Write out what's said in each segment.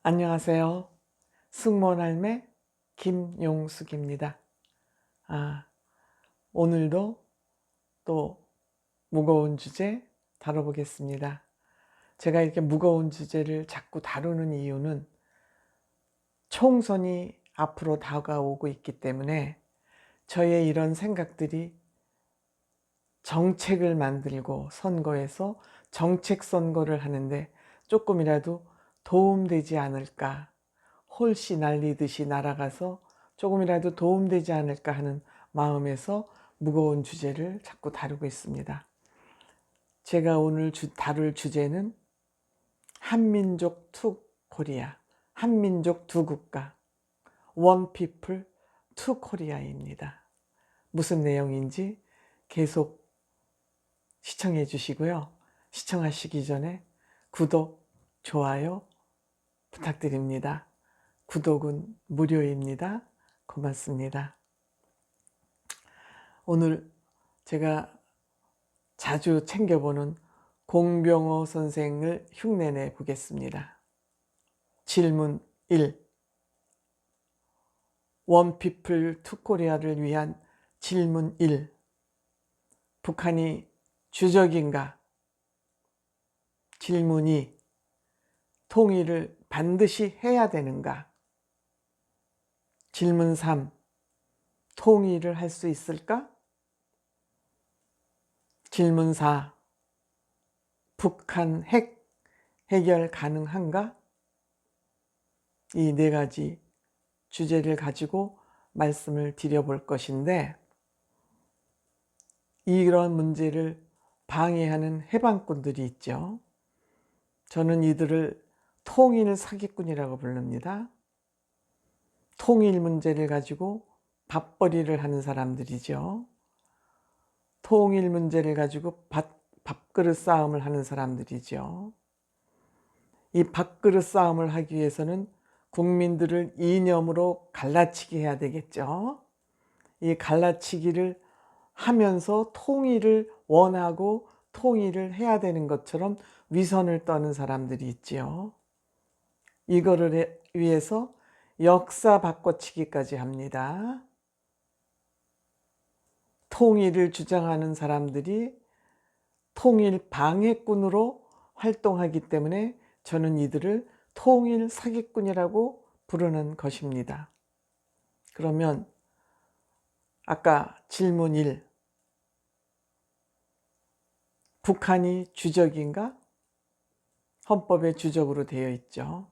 안녕하세요. 승무원할매 김용숙입니다. 오늘도 또 무거운 주제 다뤄보겠습니다. 제가 이렇게 무거운 주제를 자꾸 다루는 이유는 총선이 앞으로 다가오고 있기 때문에 저의 이런 생각들이 정책을 만들고 선거에서 정책 선거를 하는데 조금이라도 도움되지 않을까, 홀씨 날리듯이 날아가서 조금이라도 도움되지 않을까 하는 마음에서 무거운 주제를 자꾸 다루고 있습니다. 제가 오늘 다룰 주제는 한민족 투 코리아, 한민족 두 국가, 원 피플 투 코리아입니다. 무슨 내용인지 계속 시청해 주시고요. 시청하시기 전에 구독, 좋아요 부탁드립니다. 구독은 무료입니다. 고맙습니다. 오늘 제가 자주 챙겨보는 공병호 선생을 흉내내 보겠습니다. 질문 1. 원피플 투 코리아를 위한 질문 1. 북한이 주적인가? 질문 2. 통일을 반드시 해야 되는가? 질문 3. 통일을 할 수 있을까? 질문 4. 북한 핵 해결 가능한가? 이 네 가지 주제를 가지고 말씀을 드려볼 것인데, 이런 문제를 방해하는 해방꾼들이 있죠. 저는 이들을 통일 사기꾼이라고 부릅니다. 통일 문제를 가지고 밥벌이를 하는 사람들이죠. 통일 문제를 가지고 밥그릇 싸움을 하는 사람들이죠. 이 밥그릇 싸움을 하기 위해서는 국민들을 이념으로 갈라치기 해야 되겠죠. 이 갈라치기를 하면서 통일을 원하고 통일을 해야 되는 것처럼 위선을 떠는 사람들이 있지요. 이거를 위해서 역사 바꿔치기까지 합니다. 통일을 주장하는 사람들이 통일 방해꾼으로 활동하기 때문에 저는 이들을 통일 사기꾼이라고 부르는 것입니다. 그러면 아까 질문 1. 북한이 주적인가? 헌법에 주적으로 되어 있죠.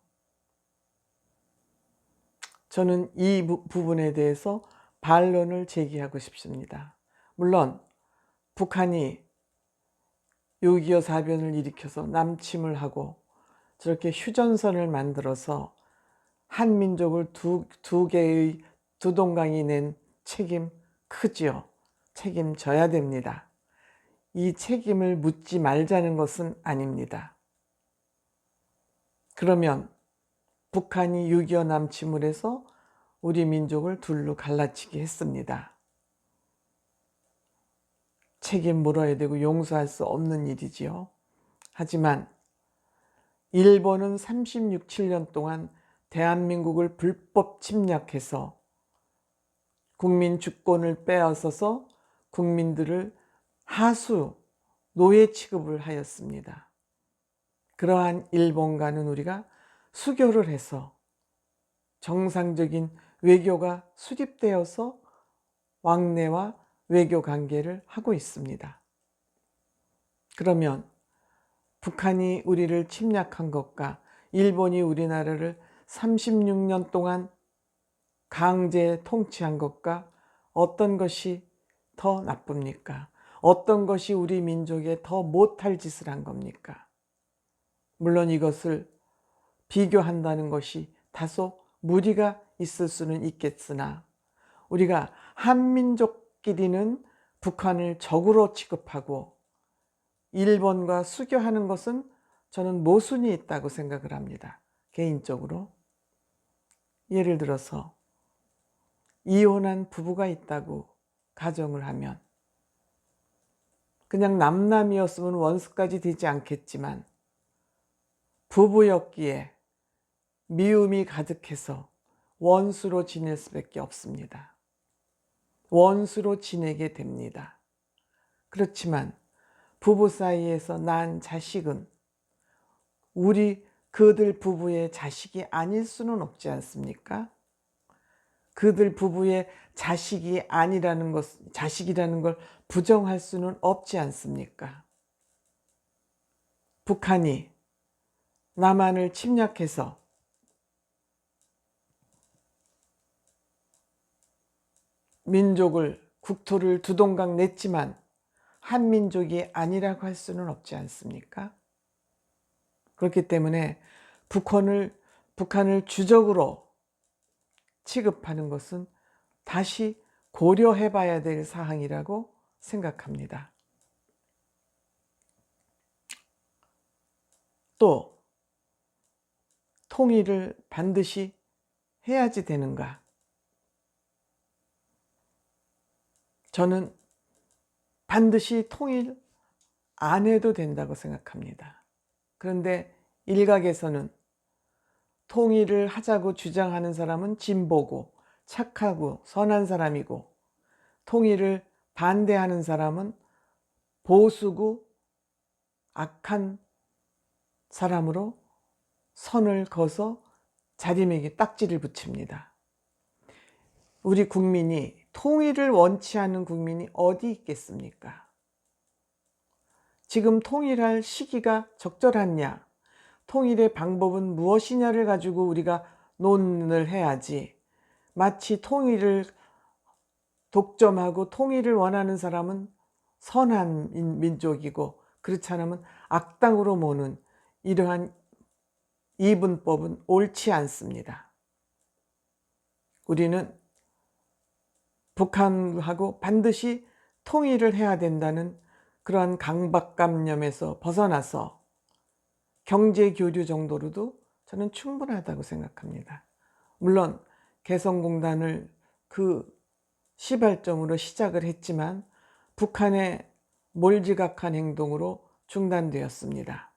저는 이 부분에 대해서 반론을 제기하고 싶습니다. 물론 북한이 6.25 사변을 일으켜서 남침을 하고 저렇게 휴전선을 만들어서 한민족을 두 개의 두 동강이 낸 책임 크지요. 책임져야 됩니다. 이 책임을 묻지 말자는 것은 아닙니다. 그러면 북한이 6.25 남침을 해서 우리 민족을 둘로 갈라치기 했습니다. 책임 물어야 되고 용서할 수 없는 일이지요. 하지만 일본은 36, 7년 동안 대한민국을 불법 침략해서 국민 주권을 빼앗아서 국민들을 하수, 노예 취급을 하였습니다. 그러한 일본과는 우리가 수교를 해서 정상적인 외교가 수립되어서 왕래와 외교 관계를 하고 있습니다. 그러면 북한이 우리를 침략한 것과 일본이 우리나라를 36년 동안 강제 통치한 것과 어떤 것이 더 나쁩니까? 어떤 것이 우리 민족에 더 못할 짓을 한 겁니까? 물론 이것을 비교한다는 것이 다소 무리가 있을 수는 있겠으나 우리가 한민족끼리는 북한을 적으로 취급하고 일본과 수교하는 것은 저는 모순이 있다고 생각을 합니다. 개인적으로. 예를 들어서 이혼한 부부가 있다고 가정을 하면 그냥 남남이었으면 원수까지 되지 않겠지만 부부였기에 미움이 가득해서 원수로 지낼 수밖에 없습니다. 원수로 지내게 됩니다. 그렇지만 부부 사이에서 난 자식은 그들 부부의 자식이 아닐 수는 없지 않습니까? 그들 부부의 자식이라는 걸 부정할 수는 없지 않습니까? 북한이 남한을 침략해서 국토를 두 동강 냈지만 한민족이 아니라고 할 수는 없지 않습니까? 그렇기 때문에 북한을 주적으로 취급하는 것은 다시 고려해 봐야 될 사항이라고 생각합니다. 또 통일을 반드시 해야지 되는가? 저는 반드시 통일 안 해도 된다고 생각합니다. 그런데 일각에서는 통일을 하자고 주장하는 사람은 진보고 착하고 선한 사람이고, 통일을 반대하는 사람은 보수고 악한 사람으로 선을 그어서 자기에게 딱지를 붙입니다. 우리 국민이 통일을 원치 않는 국민이 어디 있겠습니까? 지금 통일할 시기가 적절하냐, 통일의 방법은 무엇이냐를 가지고 우리가 논의를 해야지, 마치 통일을 독점하고 통일을 원하는 사람은 선한 민족이고 그렇지 않으면 악당으로 모는 이러한 이분법은 옳지 않습니다. 우리는 북한하고 반드시 통일을 해야 된다는 그러한 강박관념에서 벗어나서 경제교류 정도로도 저는 충분하다고 생각합니다. 물론 개성공단을 그 시발점으로 시작을 했지만 북한의 몰지각한 행동으로 중단되었습니다.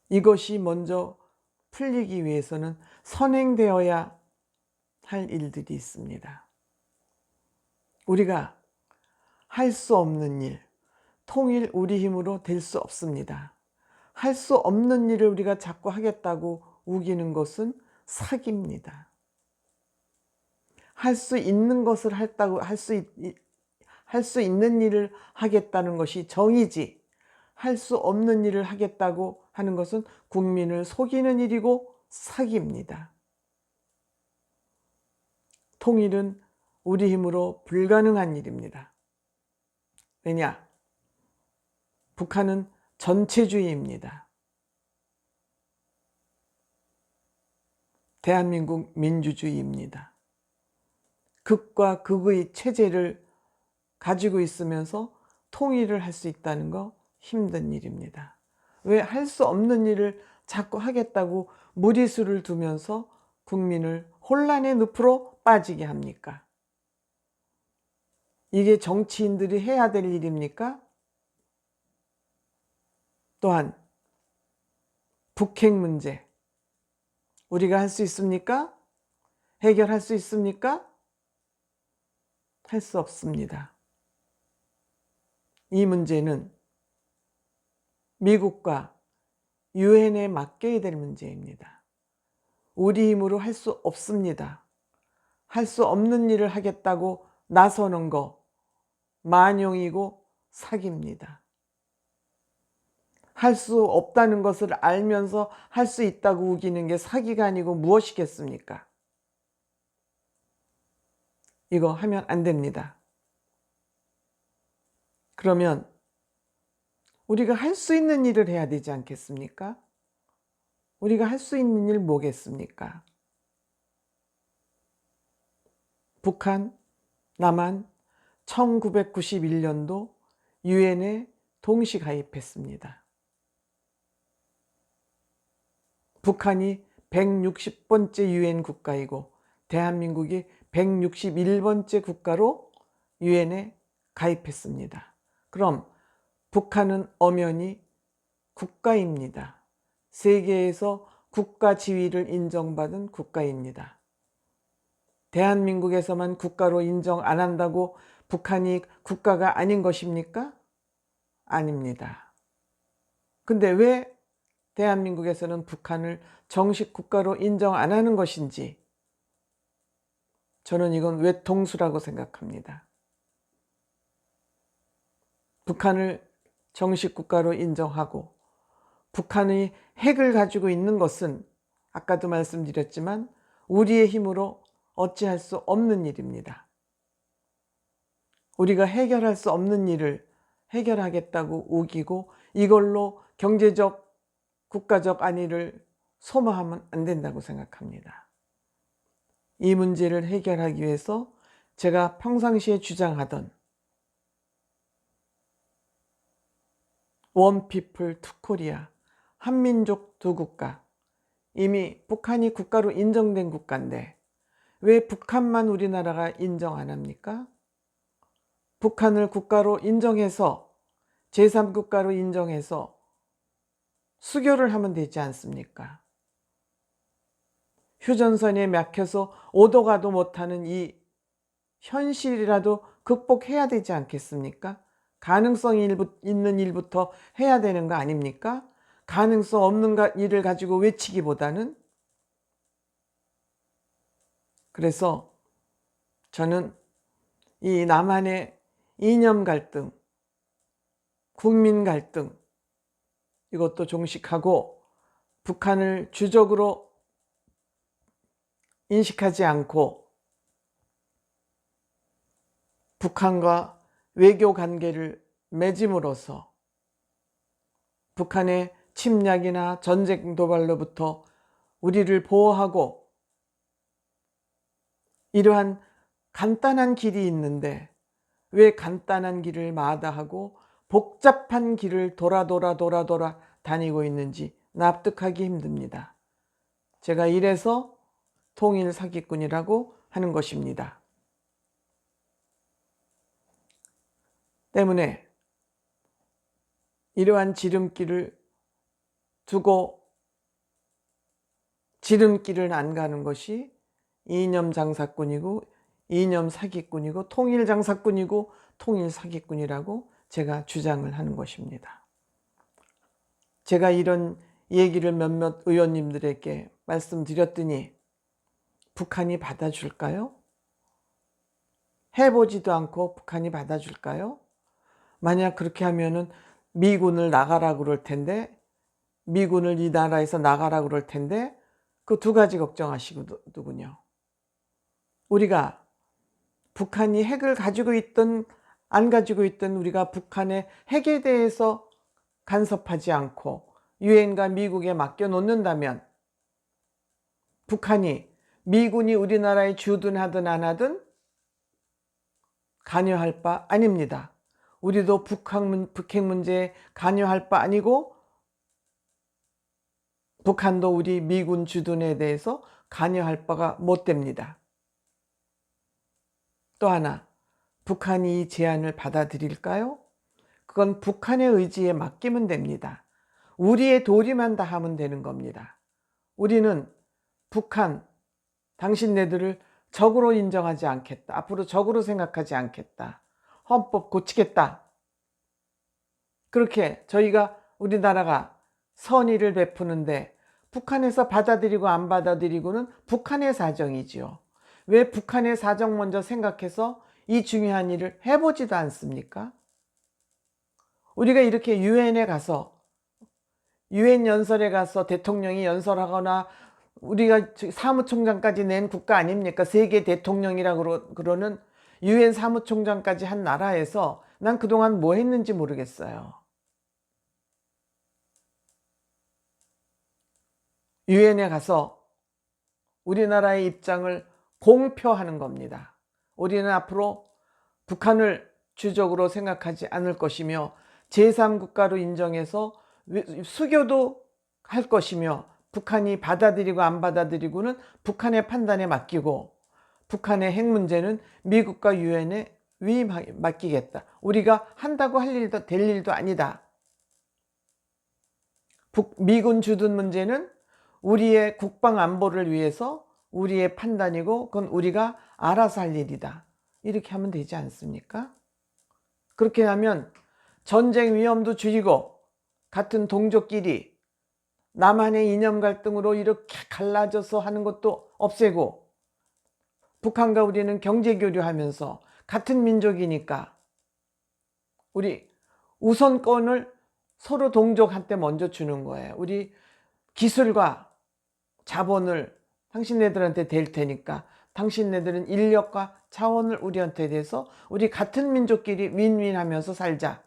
이것이 먼저 풀리기 위해서는 선행되어야 할 일들이 있습니다. 우리가 할 수 없는 일, 통일 우리 힘으로 될 수 없습니다. 할 수 없는 일을 우리가 자꾸 하겠다고 우기는 것은 사기입니다. 할 수 있는 것을 할 수 있는 일을 하겠다는 것이 정의지, 할 수 없는 일을 하겠다고 하는 것은 국민을 속이는 일이고 사기입니다. 통일은 우리 힘으로 불가능한 일입니다. 왜냐? 북한은 전체주의입니다. 대한민국 민주주의입니다. 극과 극의 체제를 가지고 있으면서 통일을 할 수 있다는 거 힘든 일입니다. 왜 할 수 없는 일을 자꾸 하겠다고 무리수를 두면서 국민을 혼란의 늪으로 빠지게 합니까? 이게 정치인들이 해야 될 일입니까? 또한 북핵 문제 우리가 할 수 있습니까? 해결할 수 있습니까? 할 수 없습니다. 이 문제는 미국과 유엔에 맡겨야 될 문제입니다. 우리 힘으로 할 수 없습니다. 할 수 없는 일을 하겠다고 나서는 거 만용이고 사기입니다. 할 수 없다는 것을 알면서 할 수 있다고 우기는 게 사기가 아니고 무엇이겠습니까? 이거 하면 안 됩니다. 그러면 우리가 할 수 있는 일을 해야 되지 않겠습니까? 우리가 할 수 있는 일 뭐겠습니까? 북한, 남한 1991년도 유엔에 동시 가입했습니다. 북한이 160번째 유엔 국가이고 대한민국이 161번째 국가로 유엔에 가입했습니다. 그럼 북한은 엄연히 국가입니다. 세계에서 국가 지위를 인정받은 국가입니다. 대한민국에서만 국가로 인정 안 한다고 북한이 국가가 아닌 것입니까? 아닙니다. 근데 왜 대한민국에서는 북한을 정식 국가로 인정 안 하는 것인지 저는 이건 외통수라고 생각합니다. 북한을 정식 국가로 인정하고 북한의 핵을 가지고 있는 것은 아까도 말씀드렸지만 우리의 힘으로 어찌할 수 없는 일입니다. 우리가 해결할 수 없는 일을 해결하겠다고 우기고 이걸로 경제적, 국가적 안위를 소모하면 안 된다고 생각합니다. 이 문제를 해결하기 위해서 제가 평상시에 주장하던 원 피플 투 코리아, 한민족 두 국가, 이미 북한이 국가로 인정된 국가인데 왜 북한만 우리나라가 인정 안 합니까? 북한을 국가로 인정해서 제3국가로 인정해서 수교를 하면 되지 않습니까? 휴전선에 막혀서 오도 가도 못하는 이 현실이라도 극복해야 되지 않겠습니까? 가능성이 있는 일부터 해야 되는 거 아닙니까? 가능성 없는 일을 가지고 외치기보다는. 그래서 저는 이 남한의 이념 갈등, 국민 갈등 이것도 종식하고 북한을 주적으로 인식하지 않고 북한과 외교 관계를 맺음으로써 북한의 침략이나 전쟁 도발로부터 우리를 보호하고 이러한 간단한 길이 있는데 왜 간단한 길을 마다하고 복잡한 길을 돌아 다니고 있는지 납득하기 힘듭니다. 제가 이래서 통일 사기꾼이라고 하는 것입니다. 때문에 이러한 지름길을 두고 지름길을 안 가는 것이 이념 장사꾼이고 이념 사기꾼이고 통일 장사꾼이고 통일 사기꾼이라고 제가 주장을 하는 것입니다. 제가 이런 얘기를 몇몇 의원님들에게 말씀드렸더니 북한이 받아줄까요? 해보지도 않고 북한이 받아줄까요? 만약 그렇게 하면은 미군을 나가라 그럴 텐데, 미군을 이 나라에서 나가라 그럴 텐데, 그 두 가지 걱정하시거든요. 우리가 북한이 핵을 가지고 있든 안 가지고 있든 우리가 북한의 핵에 대해서 간섭하지 않고 유엔과 미국에 맡겨놓는다면 북한이 미군이 우리나라에 주든 하든 안 하든 관여할 바 아닙니다. 우리도 북핵 문제에 관여할 바 아니고 북한도 우리 미군 주둔에 대해서 관여할 바가 못 됩니다. 또 하나, 북한이 이 제안을 받아들일까요? 그건 북한의 의지에 맡기면 됩니다. 우리의 도리만 다 하면 되는 겁니다. 우리는 북한, 당신네들을 적으로 인정하지 않겠다. 앞으로 적으로 생각하지 않겠다. 헌법 고치겠다. 그렇게 저희가 우리나라가 선의를 베푸는데 북한에서 받아들이고 안 받아들이고는 북한의 사정이지요. 왜 북한의 사정 먼저 생각해서 이 중요한 일을 해보지도 않습니까? 우리가 이렇게 유엔에 가서 유엔 연설에 가서 대통령이 연설하거나 우리가 사무총장까지 낸 국가 아닙니까? 세계 대통령이라고 그러는 유엔 사무총장까지 한 나라에서 난 그동안 뭐 했는지 모르겠어요. 유엔에 가서 우리나라의 입장을 공표하는 겁니다. 우리는 앞으로 북한을 주적으로 생각하지 않을 것이며 제3국가로 인정해서 수교도 할 것이며 북한이 받아들이고 안 받아들이고는 북한의 판단에 맡기고 북한의 핵 문제는 미국과 유엔에 맡기겠다. 우리가 한다고 될 일도 아니다. 미군 주둔 문제는 우리의 국방 안보를 위해서 우리의 판단이고 그건 우리가 알아서 할 일이다. 이렇게 하면 되지 않습니까? 그렇게 하면 전쟁 위험도 줄이고 같은 동족끼리 남한의 이념 갈등으로 이렇게 갈라져서 하는 것도 없애고 북한과 우리는 경제 교류하면서 같은 민족이니까 우리 우선권을 서로 동족한테 먼저 주는 거예요. 우리 기술과 자본을 당신네들한테 댈 테니까 당신네들은 인력과 자원을 우리한테 대서 우리 같은 민족끼리 윈윈하면서 살자.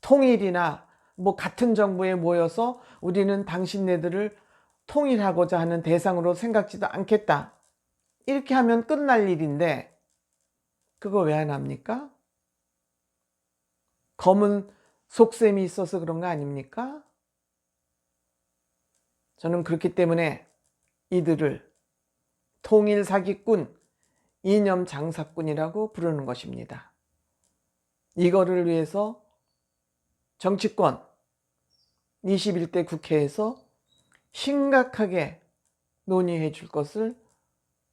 통일이나 뭐 같은 정부에 모여서 우리는 당신네들을 통일하고자 하는 대상으로 생각지도 않겠다. 이렇게 하면 끝날 일인데 그거 왜 안 합니까? 검은 속셈이 있어서 그런 거 아닙니까? 저는 그렇기 때문에 이들을 통일 사기꾼, 이념 장사꾼이라고 부르는 것입니다. 이거를 위해서 정치권 21대 국회에서 심각하게 논의해 줄 것을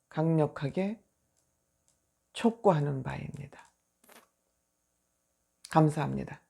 강력하게 촉구하는 바입니다. 감사합니다.